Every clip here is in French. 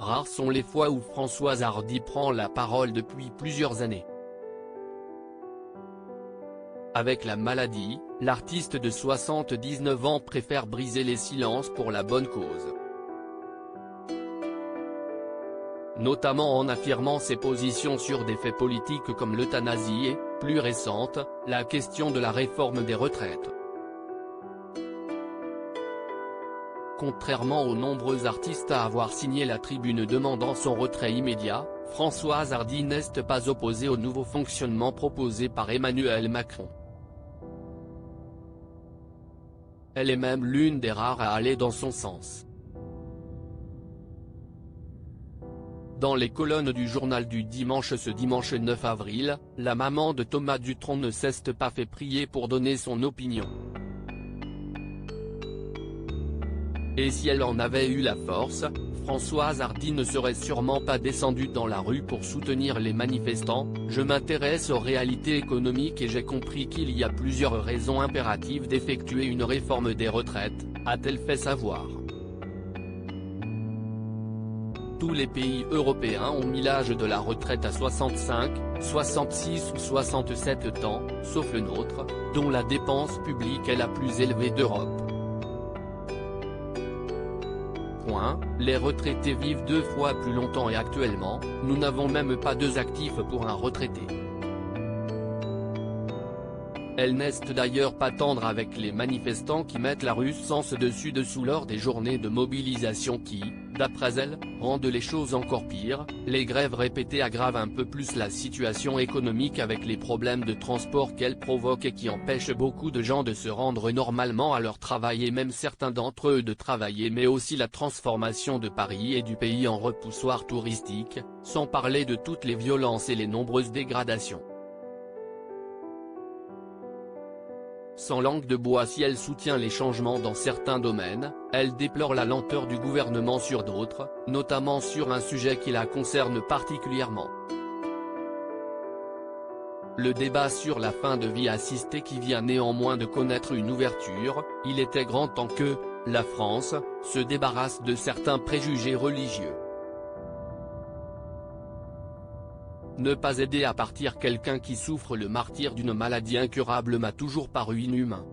Rares sont les fois où Françoise Hardy prend la parole depuis plusieurs années. Avec la maladie, l'artiste de 79 ans préfère briser les silences pour la bonne cause. Notamment en affirmant ses positions sur des faits politiques comme l'euthanasie et, plus récente, la question de la réforme des retraites. Contrairement aux nombreux artistes à avoir signé la tribune demandant son retrait immédiat, Françoise Hardy n'est pas opposée au nouveau fonctionnement proposé par Emmanuel Macron. Elle est même l'une des rares à aller dans son sens. Dans les colonnes du journal du dimanche ce dimanche 9 avril, la maman de Thomas Dutronc ne s'est pas fait prier pour donner son opinion. Et si elle en avait eu la force, Françoise Hardy ne serait sûrement pas descendue dans la rue pour soutenir les manifestants. Je m'intéresse aux réalités économiques et j'ai compris qu'il y a plusieurs raisons impératives d'effectuer une réforme des retraites, a-t-elle fait savoir. Tous les pays européens ont mis l'âge de la retraite à 65, 66 ou 67 ans, sauf le nôtre, dont la dépense publique est la plus élevée d'Europe. Les retraités vivent 2 fois plus longtemps et actuellement, nous n'avons même pas 2 actifs pour un retraité. Elle n'est d'ailleurs pas tendre avec les manifestants qui mettent la rue sens dessus-dessous lors des journées de mobilisation qui, d'après elle, rendent les choses encore pires. Les grèves répétées aggravent un peu plus la situation économique avec les problèmes de transport qu'elles provoquent et qui empêchent beaucoup de gens de se rendre normalement à leur travail et même certains d'entre eux de travailler, mais aussi la transformation de Paris et du pays en repoussoir touristique, sans parler de toutes les violences et les nombreuses dégradations. Sans langue de bois, si elle soutient les changements dans certains domaines, elle déplore la lenteur du gouvernement sur d'autres, notamment sur un sujet qui la concerne particulièrement. Le débat sur la fin de vie assistée qui vient néanmoins de connaître une ouverture. Il était grand temps que, la France, se débarrasse de certains préjugés religieux. Ne pas aider à partir quelqu'un qui souffre le martyre d'une maladie incurable m'a toujours paru inhumain.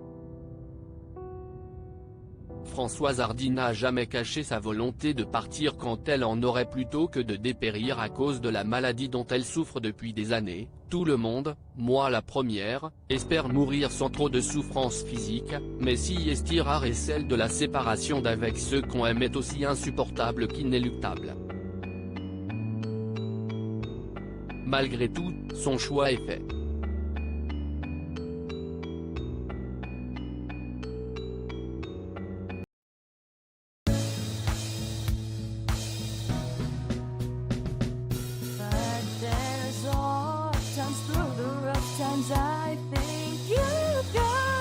Françoise Hardy n'a jamais caché sa volonté de partir quand elle en aurait plutôt que de dépérir à cause de la maladie dont elle souffre depuis des années. Tout le monde, moi la première, espère mourir sans trop de souffrance physique, mais si est rare et celle de la séparation d'avec ceux qu'on aime est aussi insupportable qu'inéluctable. Malgré tout, son choix est fait. Sometimes through the rough times I think you got